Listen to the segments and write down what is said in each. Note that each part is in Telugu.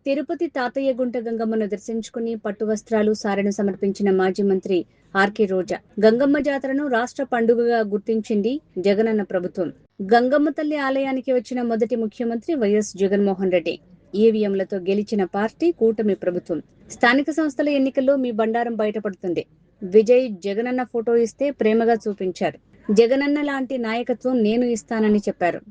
తిరుపతి తాతయ్య గుంట గంగమ్మను దర్శించుకుని పట్టు వస్త్రాలు సారెను సమర్పించిన మాజీ మంత్రి ఆర్కే రోజా. గంగమ్మ జాతరను రాష్ట్ర పండుగగా గుర్తించింది జగనన్న ప్రభుత్వం. గంగమ్మ తల్లి ఆలయానికి వచ్చిన మొదటి ముఖ్యమంత్రి వైఎస్ జగన్మోహన్ రెడ్డి. ఈవీఎంలతో గెలిచిన పార్టీ కూటమి ప్రభుత్వం. స్థానిక సంస్థల ఎన్నికల్లో మీ బండారం బయటపడుతుంది. విజయ్ జగనన్న ఫోటో ఇస్తే ప్రేమగా చూపించారు. జగనన్న లాంటి నాయకత్వం నేను ఇస్తానని చెప్పారు.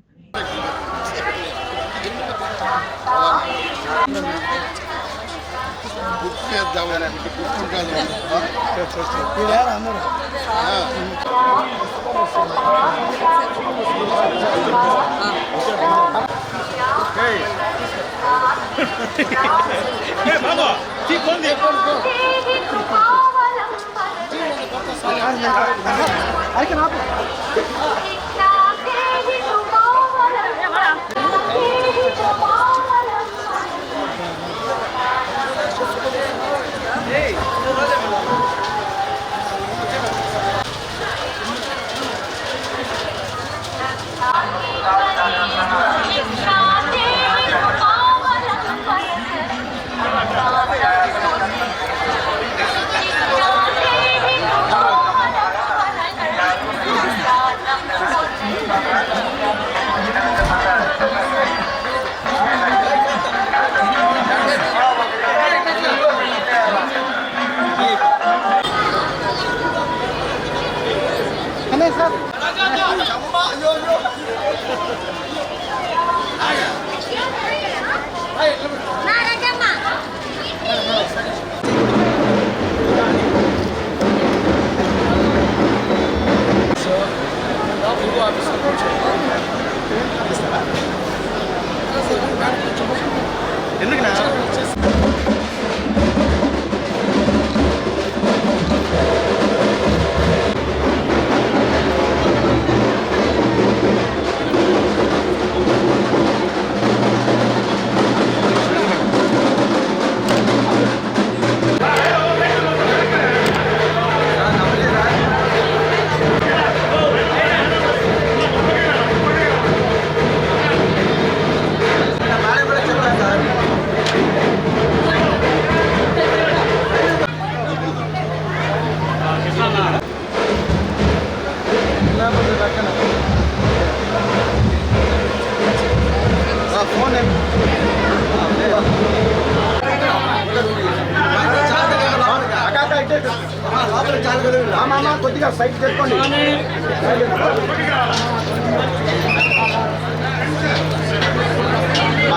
కొద్దిగా సైట్ చేసుకోండి.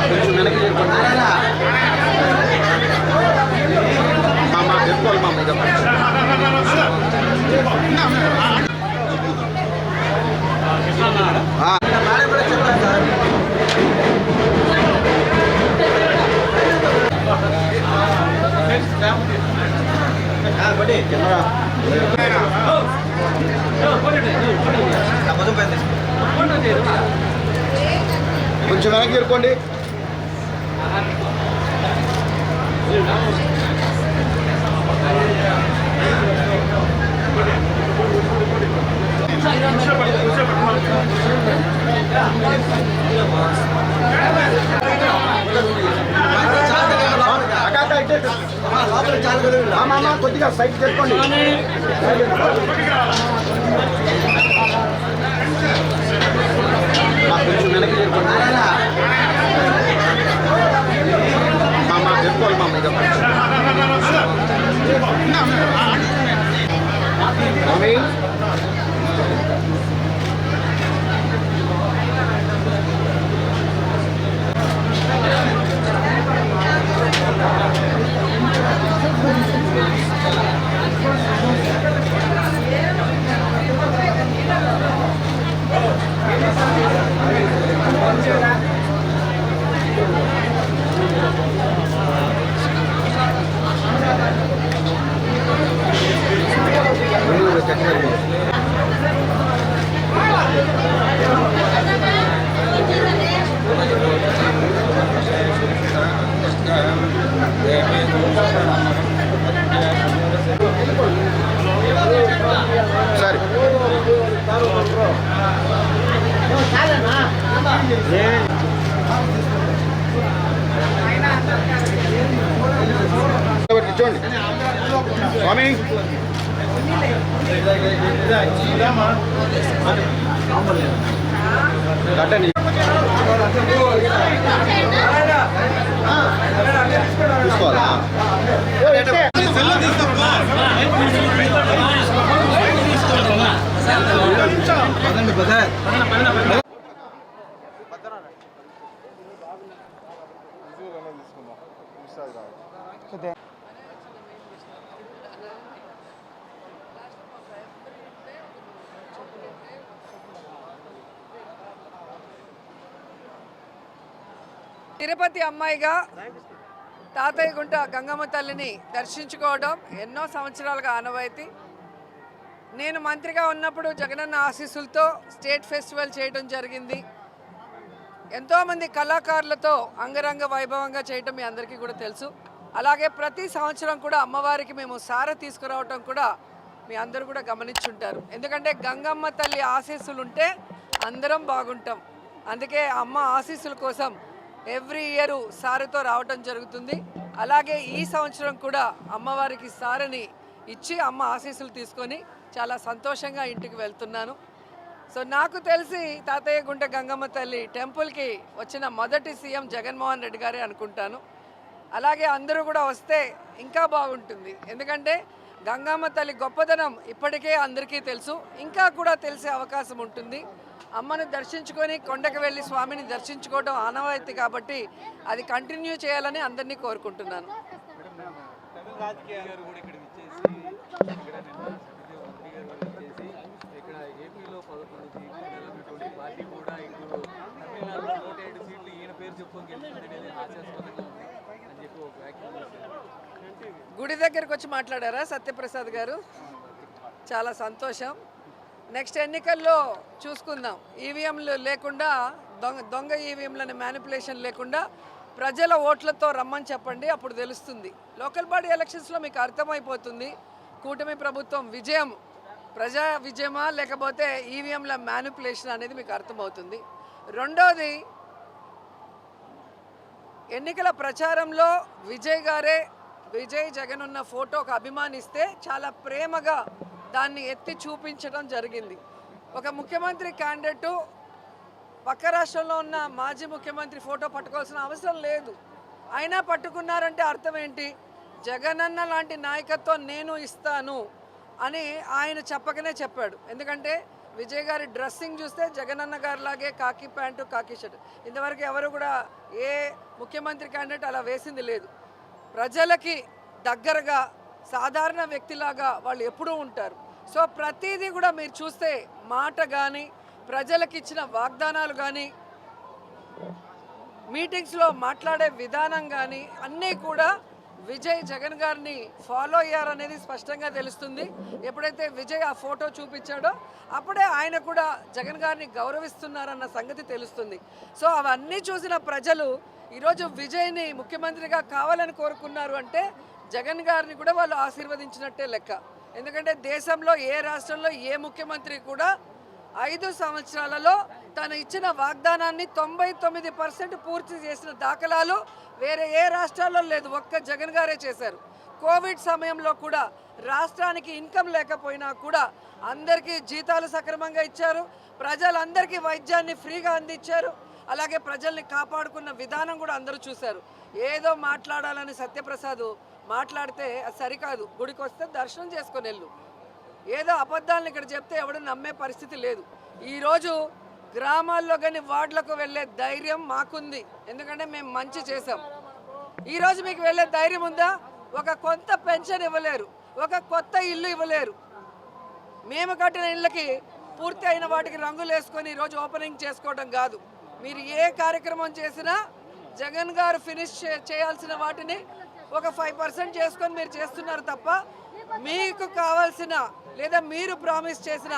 కొంచెం వెనక్కి చేసుకోండి. చెప్పుకోవాలి మా మీద కొంచెం వెనక్కి చేరుకోండి. కొద్దిగా సైట్ చేసుకోండి. కొంచెం వెనక్కి చేసుకోండి. చెప్పుకోవాలి మా మీద సరే కూర్చోండి స్వామి. కట్టండి చూసుకోవాలా? తిరుపతి అమ్మాయిగా తాతయ్యగుంట గంగమ్మ తల్లిని దర్శించుకోవడం ఎన్నో సంవత్సరాలుగా ఆనవాయితీ. నేను మంత్రిగా ఉన్నప్పుడు జగనన్న ఆశీస్సులతో స్టేట్ ఫెస్టివల్ చేయడం జరిగింది. ఎంతోమంది కళాకారులతో అంగరంగ వైభవంగా చేయటం మీ అందరికీ కూడా తెలుసు. అలాగే ప్రతి సంవత్సరం కూడా అమ్మవారికి మేము సార తీసుకురావటం కూడా మీ అందరూ కూడా గమనించుంటారు. ఎందుకంటే గంగమ్మ తల్లి ఆశీస్సులు ఉంటే అందరం బాగుంటాం. అందుకే అమ్మ ఆశీస్సుల కోసం ఎవ్రీ ఇయర్ సారెతో రావటం జరుగుతుంది. అలాగే ఈ సంవత్సరం కూడా అమ్మవారికి సారెని ఇచ్చి అమ్మ ఆశీస్సులు తీసుకొని చాలా సంతోషంగా ఇంటికి వెళ్తున్నాను. సో నాకు తెలిసి తాతయ్యగుంట గంగమ్మ తల్లి టెంపుల్కి వచ్చిన మొదటి సీఎం జగన్మోహన్ రెడ్డి గారే అనుకుంటాను. అలాగే అందరూ కూడా వస్తే ఇంకా బాగుంటుంది. ఎందుకంటే గంగమ్మ తల్లి గొప్పదనం ఇప్పటికే అందరికీ తెలుసు, ఇంకా కూడా తెలిసే అవకాశం ఉంటుంది. అమ్మను దర్శించుకొని కొండకు వెళ్ళి స్వామిని దర్శించుకోవడం ఆనవాయితీ కాబట్టి అది కంటిన్యూ చేయాలని అందరినీ కోరుకుంటున్నాను. గుడి దగ్గరకు వచ్చి మాట్లాడారా సత్యప్రసాద్ గారు? చాలా సంతోషం. నెక్స్ట్ ఎన్నికల్లో చూసుకుందాం. ఈవీఎంలు లేకుండా దొంగ ఈవీఎంలని మ్యానిపులేషన్ లేకుండా ప్రజల ఓట్లతో రమ్మని చెప్పండి, అప్పుడు తెలుస్తుంది. లోకల్ బాడీ ఎలక్షన్స్లో మీకు అర్థమైపోతుంది కూటమి ప్రభుత్వం విజయం ప్రజా విజయమా లేకపోతే ఈవీఎంల మ్యానిపులేషన్ అనేది మీకు అర్థమవుతుంది. రెండోది, ఎన్నికల ప్రచారంలో విజయ్ జగన్ ఉన్న ఫోటోకు అభిమానిస్తే చాలా ప్రేమగా దాన్ని ఎత్తి చూపించడం జరిగింది. ఒక ముఖ్యమంత్రి క్యాండిడేటు పక్క రాష్ట్రంలో ఉన్న మాజీ ముఖ్యమంత్రి ఫోటో పట్టుకోవాల్సిన అవసరం లేదు. అయినా పట్టుకున్నారంటే అర్థం ఏంటి? జగనన్న లాంటి నాయకత్వం నేను ఇస్తాను అని ఆయన చెప్పకనే చెప్పాడు. ఎందుకంటే విజయ్ గారి డ్రెస్సింగ్ చూస్తే జగనన్న గారి లాగే కాకి ప్యాంటు కాకి షర్ట్. ఇంతవరకు ఎవరు కూడా ఏ ముఖ్యమంత్రి క్యాండిడేట్ అలా వేసింది లేదు. ప్రజలకి దగ్గరగా సాధారణ వ్యక్తిలాగా వాళ్ళు ఎప్పుడూ ఉంటారు. సో ప్రతిదీ కూడా మీరు చూస్తే మాట కానీ ప్రజలకు ఇచ్చిన వాగ్దానాలు కానీ మీటింగ్స్లో మాట్లాడే విధానం కానీ అన్నీ కూడా విజయ్ జగన్ గారిని ఫాలో అయ్యారనేది స్పష్టంగా తెలుస్తుంది. ఎప్పుడైతే విజయ్ ఆ ఫోటో చూపించాడో అప్పుడే ఆయన కూడా జగన్ గారిని గౌరవిస్తున్నారన్న సంగతి తెలుస్తుంది. సో అవన్నీ చూసిన ప్రజలు ఈరోజు విజయ్ని ముఖ్యమంత్రిగా కావాలని కోరుకున్నారు అంటే జగన్ గారిని కూడా వాళ్ళు ఆశీర్వదించినట్టే లెక్క. ఎందుకంటే దేశంలో ఏ రాష్ట్రంలో ఏ ముఖ్యమంత్రి కూడా 5 సంవత్సరాలలో తను ఇచ్చిన వాగ్దానాన్ని 99% పూర్తి చేసిన దాఖలాలు వేరే ఏ రాష్ట్రాల్లో లేదు. ఒక్క జగన్ గారే చేశారు. కోవిడ్ సమయంలో కూడా రాష్ట్రానికి ఇన్కమ్ లేకపోయినా కూడా అందరికీ జీతాలు సక్రమంగా ఇచ్చారు. ప్రజలందరికీ వైద్యాన్ని ఫ్రీగా అందించారు. అలాగే ప్రజల్ని కాపాడుకున్న విధానం కూడా అందరూ చూశారు. ఏదో మాట్లాడాలని సత్యప్రసాద్ మాట్లాడితే అది సరికాదు. గుడికి వస్తే దర్శనం చేసుకొని వెళ్ళు. ఏదో అబద్ధాలను ఇక్కడ చెప్తే ఎవడు నమ్మే పరిస్థితి లేదు. ఈరోజు గ్రామాల్లో కానీ వార్డులకు వెళ్ళే ధైర్యం మాకుంది. ఎందుకంటే మేము మంచి చేసాం. ఈరోజు మీకు వెళ్ళే ధైర్యం ఉందా? ఒక కొత్త పెన్షన్ ఇవ్వలేరు, ఒక కొత్త ఇల్లు ఇవ్వలేరు. మేము కట్టిన ఇళ్ళకి పూర్తి అయిన వాటికి రంగులు వేసుకొని ఈరోజు ఓపెనింగ్ చేసుకోవడం కాదు. మీరు ఏ కార్యక్రమం చేసినా జగన్ గారు ఫినిష్ చేయాల్సిన వాటిని ఒక 5% చేసుకొని మీరు చేస్తున్నారు తప్ప మీకు కావాల్సిన లేదా మీరు ప్రామిస్ చేసిన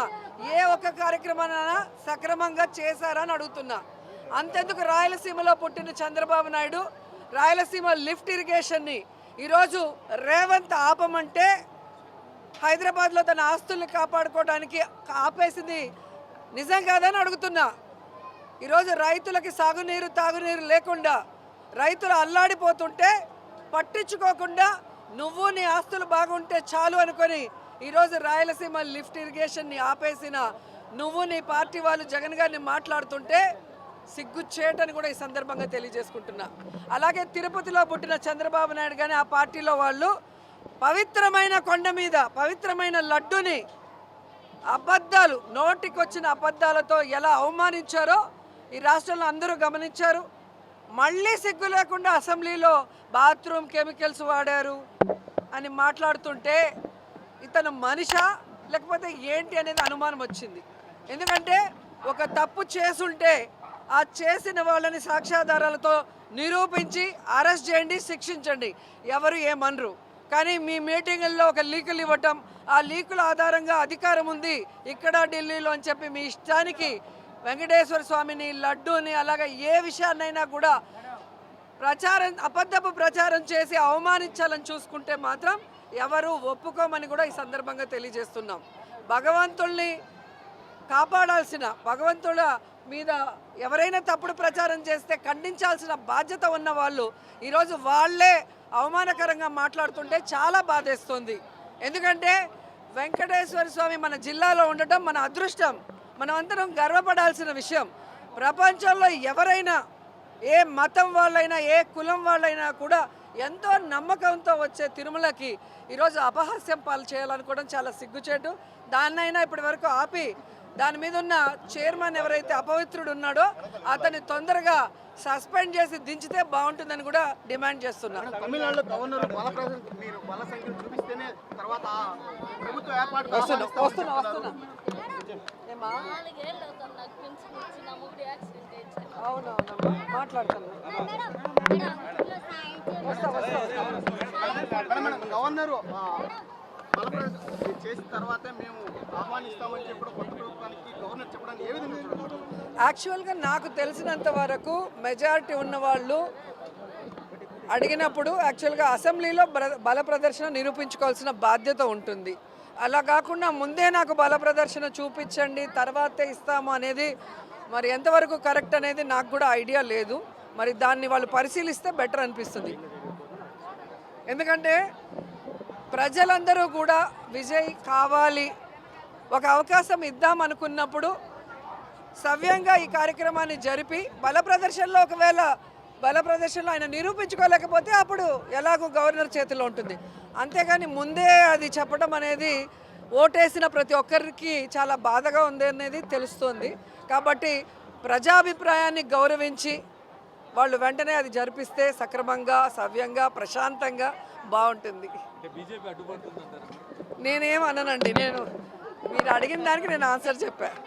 ఏ ఒక్క కార్యక్రమాన్ని సక్రమంగా చేశారని అడుగుతున్నా. అంతెందుకు రాయలసీమలో పుట్టిన చంద్రబాబు నాయుడు రాయలసీమ లిఫ్ట్ ఇరిగేషన్ని ఈరోజు రేవంత్ ఆపమంటే హైదరాబాద్లో తన ఆస్తుల్ని కాపాడుకోవడానికి ఆపేసింది నిజం కాదని అడుగుతున్నా. ఈరోజు రైతులకి సాగునీరు తాగునీరు లేకుండా రైతులు అల్లాడిపోతుంటే పట్టించుకోకుండా నువ్వు నీ ఆస్తులు బాగుంటే చాలు అనుకొని ఈరోజు రాయలసీమ లిఫ్ట్ ఇరిగేషన్ని ఆపేసిన నువ్వు నీ పార్టీ వాళ్ళు జగన్ గారిని మాట్లాడుతుంటే సిగ్గుచేటని కూడా ఈ సందర్భంగా తెలియజేసుకుంటున్నా. అలాగే తిరుపతిలో పుట్టిన చంద్రబాబు నాయుడు కానీ ఆ పార్టీలో వాళ్ళు పవిత్రమైన కొండ మీద పవిత్రమైన లడ్డుని అబద్ధాలు నోటికొచ్చిన అబద్ధాలతో ఎలా అవమానించారో ఈ రాష్ట్రంలో అందరూ గమనించారు. మళ్ళీ సిగ్గు లేకుండా అసెంబ్లీలో బాత్రూమ్ కెమికల్స్ వాడారు అని మాట్లాడుతుంటే ఇతను మనిషా లేకపోతే ఏంటి అనేది అనుమానం వచ్చింది. ఎందుకంటే ఒక తప్పు చేసుంటే ఆ చేసిన వాళ్ళని సాక్ష్యాధారాలతో నిరూపించి అరెస్ట్ చేయండి, శిక్షించండి, ఎవరు ఏమనరు. కానీ మీ మీటింగుల్లో ఒక లీకులు ఇవ్వటం, ఆ లీకుల ఆధారంగా అధికారం ఉంది ఇక్కడ ఢిల్లీలో అని చెప్పి మీ ఇష్టానికి వెంకటేశ్వర స్వామిని లడ్డూని అలాగే ఏ విషయాన్నైనా కూడా అబద్ధపు ప్రచారం చేసి అవమానించాలని చూసుకుంటే మాత్రం ఎవరు ఒప్పుకోమని కూడా ఈ సందర్భంగా తెలియజేస్తున్నాం. భగవంతుల్ని కాపాడాల్సిన భగవంతుల మీద ఎవరైనా తప్పుడు ప్రచారం చేస్తే ఖండించాల్సిన బాధ్యత ఉన్న వాళ్ళు ఈరోజు వాళ్ళే అవమానకరంగా మాట్లాడుతుంటే చాలా బాధేస్తుంది. ఎందుకంటే వెంకటేశ్వర స్వామి మన జిల్లాలో ఉండటం మన అదృష్టం, మనమందరం గర్వపడాల్సిన విషయం. ప్రపంచంలో ఎవరైనా ఏ మతం వాళ్ళైనా ఏ కులం వాళ్ళైనా కూడా ఎంతో నమ్మకంతో వచ్చే తిరుమలకి ఈరోజు అపహాస్యం పాలు చేయాలనుకోవడం చాలా సిగ్గుచేటు. దాన్నైనా ఇప్పటి వరకు ఆపి దాని మీద ఉన్న చైర్మన్ ఎవరైతే అపవిత్రుడు ఉన్నాడో అతన్ని తొందరగా సస్పెండ్ చేసి దించితే బాగుంటుందని కూడా డిమాండ్ చేస్తున్నారు. తమిళనాడులో గవర్నర్ మీరు బల సంఖ్యలు చూపిస్తేనే తర్వాత ప్రభుత్వ ఏర్పాటు వస్తున్నా అవునవును మాట్లాడుతున్నా. గవర్నర్ చేసిన తర్వాతే మేము ఆహ్వానిస్తామని చెప్పడం కొత్త ప్రభుత్వానికి గవర్నర్ చెప్పడానికి ఏ విధంగా చూడాలి? యాక్చువల్గా నాకు తెలిసినంత వరకు మెజారిటీ ఉన్న వాళ్ళు అడిగినప్పుడు యాక్చువల్గా అసెంబ్లీలో బల ప్రదర్శన నిరూపించుకోవాల్సిన బాధ్యత ఉంటుంది. అలా కాకుండా ముందే నాకు బల ప్రదర్శన చూపించండి తర్వాతే ఇస్తాము అనేది మరి ఎంతవరకు కరెక్ట్ అనేది నాకు కూడా ఐడియా లేదు. మరి దాన్ని వాళ్ళు పరిశీలిస్తే బెటర్ అనిపిస్తుంది. ఎందుకంటే ప్రజలందరూ కూడా విజయ్ కావాలి, ఒక అవకాశం ఇద్దాం అనుకున్నప్పుడు సవ్యంగా ఈ కార్యక్రమాన్ని జరిపి బల ప్రదర్శనలో ఒకవేళ బల ప్రదర్శనలో ఆయన నిరూపించుకోలేకపోతే అప్పుడు ఎలాగో గవర్నర్ చేతిలో ఉంటుంది. అంతేగాని ముందే అది చెప్పడం అనేది ఓటేసిన ప్రతి ఒక్కరికి చాలా బాధగా ఉంది అనేది తెలుస్తుంది. కాబట్టి ప్రజాభిప్రాయాన్ని గౌరవించి వాళ్ళు వెంటనే అది జరిపిస్తే సక్రమంగా సవ్యంగా ప్రశాంతంగా బాగుంటుంది. నేనేమన్నానండి, మీరు అడిగిన దానికి నేను ఆన్సర్ చెప్పాను.